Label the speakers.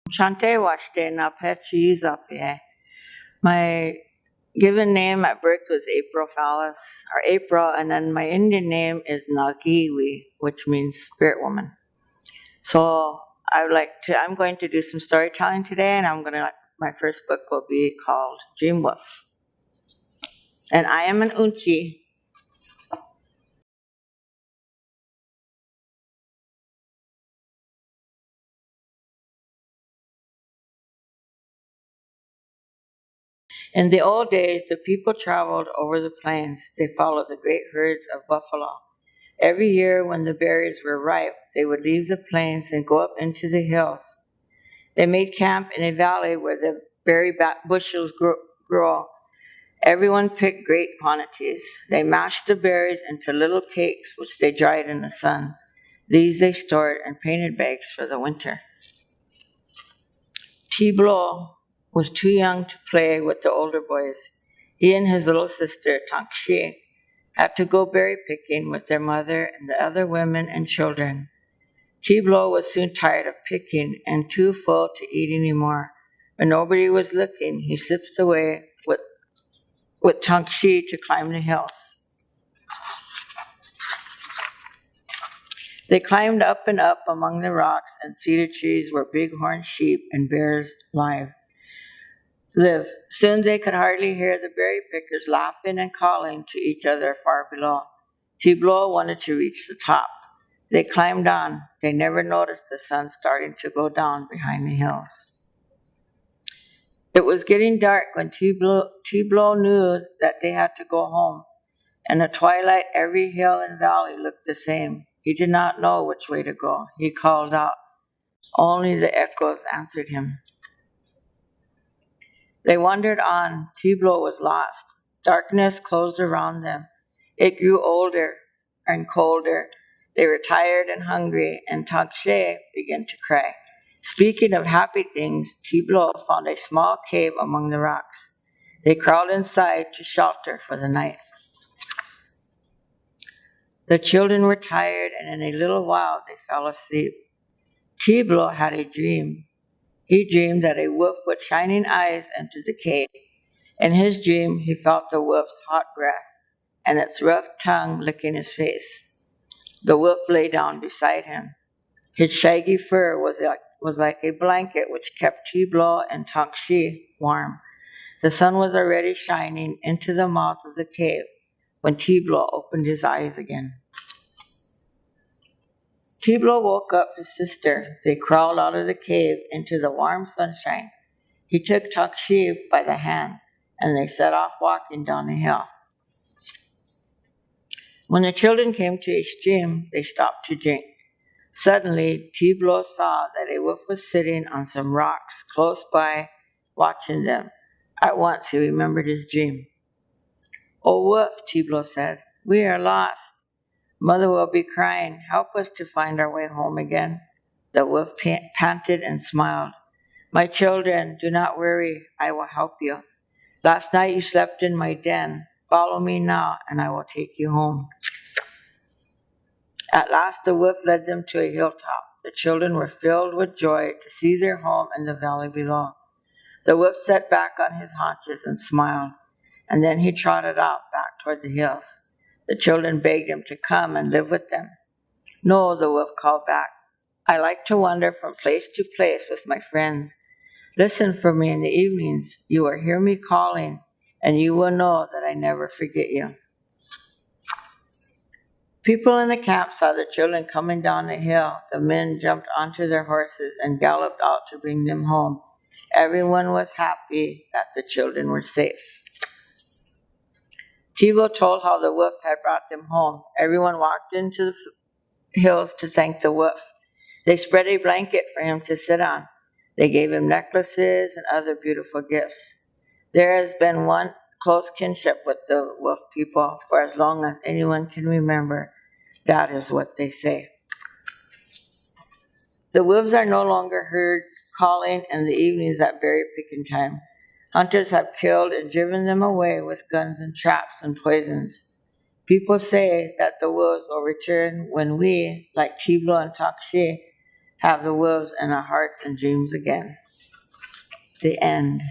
Speaker 1: Shante Washte na Pechi Zapie. My given name at birth was April Phallus, or April, and then my Indian name is Nagiwi, which means spirit woman. So I'm going to do some storytelling today, and my first book will be called Dream Wolf. And I am an Uŋčí. In the old days, the people traveled over the plains. They followed the great herds of buffalo. Every year when the berries were ripe, they would leave the plains and go up into the hills. They made camp in a valley where the berry bushes grow. Everyone picked great quantities. They mashed the berries into little cakes, which they dried in the sun. These they stored in painted bags for the winter. Tiblo was too young to play with the older boys. He and his little sister, Tanksi, had to go berry picking with their mother and the other women and children. Tiblo was soon tired of picking and too full to eat any more. When nobody was looking, he slipped away with Tanksi to climb the hills. They climbed up and up among the rocks and cedar trees where bighorn sheep and bears live. Soon they could hardly hear the berry pickers laughing and calling to each other far below. Tiblo wanted to reach the top. They climbed on. They never noticed the sun starting to go down behind the hills. It was getting dark when Tiblo knew that they had to go home. In the twilight, every hill and valley looked the same. He did not know which way to go. He called out. Only the echoes answered him. They wandered on. Tiblo was lost. Darkness closed around them. It grew older and colder. They were tired and hungry, and Tanksi began to cry. Speaking of happy things, Tiblo found a small cave among the rocks. They crawled inside to shelter for the night. The children were tired, and in a little while they fell asleep. Tiblo had a dream. He dreamed that a wolf with shining eyes entered the cave. In his dream, he felt the wolf's hot breath and its rough tongue licking his face. The wolf lay down beside him. His shaggy fur was like a blanket which kept Tiblo and Tanksi warm. The sun was already shining into the mouth of the cave when Tiblo opened his eyes again. Tiblo woke up his sister. They crawled out of the cave into the warm sunshine. He took Tanksi by the hand, and they set off walking down the hill. When the children came to a stream, they stopped to drink. Suddenly, Tiblo saw that a wolf was sitting on some rocks close by, watching them. At once he remembered his dream. "O wolf," Tiblo said, "we are lost. Mother will be crying. Help us to find our way home again." The wolf panted and smiled. "My children, do not worry. I will help you. Last night you slept in my den. Follow me now, and I will take you home." At last the wolf led them to a hilltop. The children were filled with joy to see their home in the valley below. The wolf sat back on his haunches and smiled, and then he trotted off back toward the hills. The children begged him to come and live with them. "No," the wolf called back. "I like to wander from place to place with my friends. Listen for me in the evenings. You will hear me calling, and you will know that I never forget you." People in the camp saw the children coming down the hill. The men jumped onto their horses and galloped out to bring them home. Everyone was happy that the children were safe. Tiblo told how the wolf had brought them home. Everyone walked into the hills to thank the wolf. They spread a blanket for him to sit on. They gave him necklaces and other beautiful gifts. There has been one close kinship with the wolf people for as long as anyone can remember. That is what they say. The wolves are no longer heard calling in the evenings at berry picking time. Hunters have killed and driven them away with guns and traps and poisons. People say that the wolves will return when we, like Tiblo and Tanksi, have the wolves in our hearts and dreams again. The end.